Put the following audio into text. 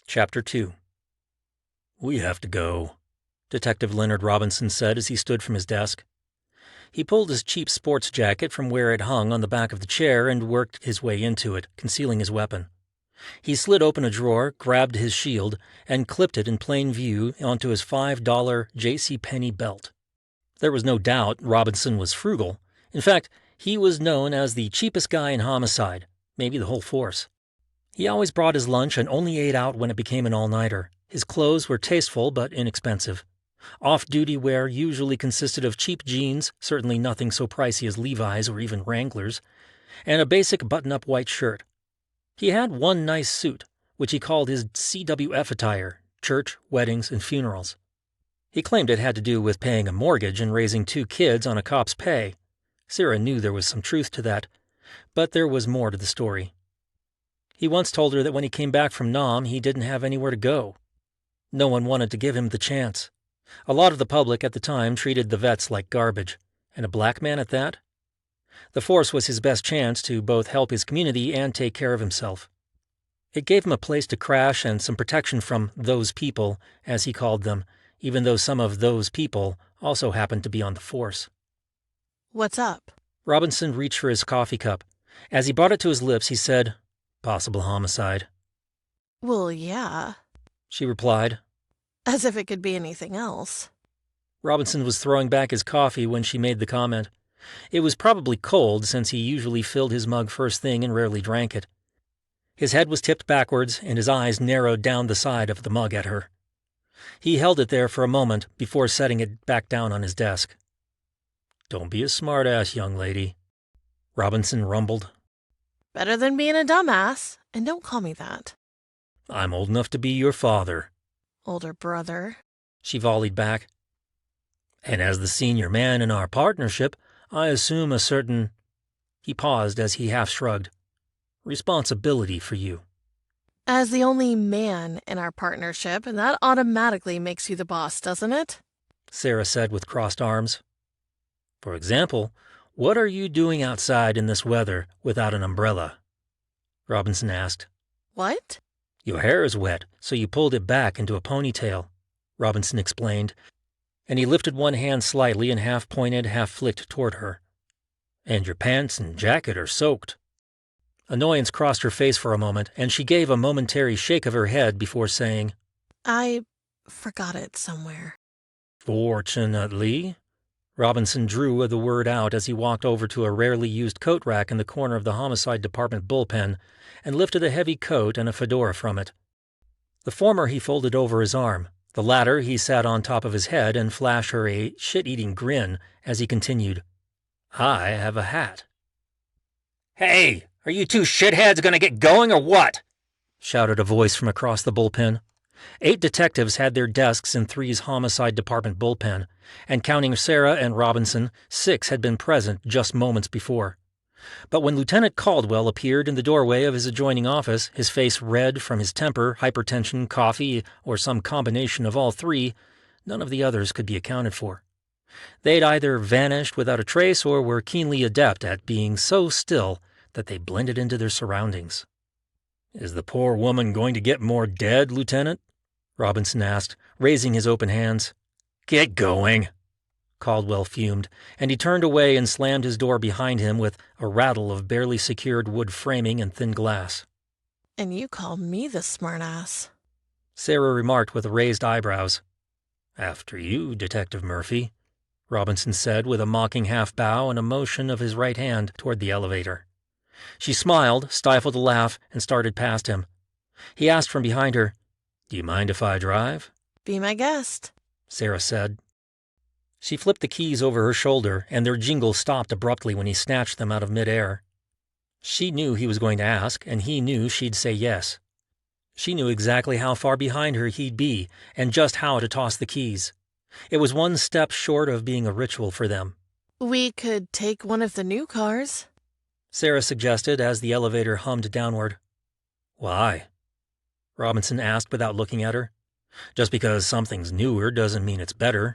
Chapter 2. "We have to go," Detective Leonard Robinson said as he stood from his desk. He pulled his cheap sports jacket from where it hung on the back of the chair and worked his way into it, concealing his weapon. He slid open a drawer, grabbed his shield, and clipped it in plain view onto his $5 J.C. belt. There was no doubt Robinson was frugal. In fact, he was known as the cheapest guy in homicide, maybe the whole force. He always brought his lunch and only ate out when it became an all-nighter. His clothes were tasteful but inexpensive. Off-duty wear usually consisted of cheap jeans, certainly nothing so pricey as Levi's or even Wranglers, and a basic button-up white shirt. He had one nice suit, which he called his CWF attire, church, weddings, and funerals. He claimed it had to do with paying a mortgage and raising 2 kids on a cop's pay. Sarah knew there was some truth to that, but there was more to the story. He once told her that when he came back from Nam, he didn't have anywhere to go. No one wanted to give him the chance. A lot of the public at the time treated the vets like garbage, and a black man at that. The force was his best chance to both help his community and take care of himself. It gave him a place to crash and some protection from those people, as he called them, even though some of those people also happened to be on the force. "What's up?" Robinson reached for his coffee cup. As he brought it to his lips, he said, "Possible homicide." "Well, yeah. She replied. As if it could be anything else." Robinson was throwing back his coffee when she made the comment. It was probably cold, since he usually filled his mug first thing and rarely drank it. His head was tipped backwards, and his eyes narrowed down the side of the mug at her. He held it there for a moment before setting it back down on his desk. "Don't be a smart-ass, young lady," Robinson rumbled. "Better than being a dumbass, and don't call me that." "I'm old enough to be your father." "Older brother," she volleyed back. "And as the senior man in our partnership, I assume a certain—" He paused as he half shrugged. "Responsibility for you." "As the only man in our partnership, that automatically makes you the boss, doesn't it?" Sarah said with crossed arms. "For example, what are you doing outside in this weather without an umbrella?" Robinson asked. "What?" "Your hair is wet, so you pulled it back into a ponytail," Robinson explained, and he lifted one hand slightly and half pointed, half flicked toward her. "And your pants and jacket are soaked." Annoyance crossed her face for a moment, and she gave a momentary shake of her head before saying, "I forgot it somewhere." "Fortunately." Robinson drew the word out as he walked over to a rarely used coat rack in the corner of the homicide department bullpen and lifted a heavy coat and a fedora from it. The former he folded over his arm. The latter he sat on top of his head and flashed her a shit-eating grin as he continued, "I have a hat." "Hey, are you 2 shitheads going to get going or what?" shouted a voice from across the bullpen. 8 detectives had their desks in 3's homicide department bullpen, and counting Sarah and Robinson, 6 had been present just moments before. But when Lieutenant Caldwell appeared in the doorway of his adjoining office, his face red from his temper, hypertension, coffee, or some combination of all 3, none of the others could be accounted for. They'd either vanished without a trace or were keenly adept at being so still that they blended into their surroundings. "Is the poor woman going to get more dead, Lieutenant?" Robinson asked, raising his open hands. "Get going," Caldwell fumed, and he turned away and slammed his door behind him with a rattle of barely secured wood framing and thin glass. "And you call me the smartass," Sarah remarked with raised eyebrows. "After you, Detective Murphy," Robinson said with a mocking half-bow and a motion of his right hand toward the elevator. She smiled, stifled a laugh, and started past him. He asked from behind her, "Do you mind if I drive?" "Be my guest," Sarah said. She flipped the keys over her shoulder, and their jingle stopped abruptly when he snatched them out of midair. She knew he was going to ask, and he knew she'd say yes. She knew exactly how far behind her he'd be, and just how to toss the keys. It was one step short of being a ritual for them. "We could take one of the new cars," Sarah suggested as the elevator hummed downward. "Why?" Robinson asked without looking at her. "Just because something's newer doesn't mean it's better."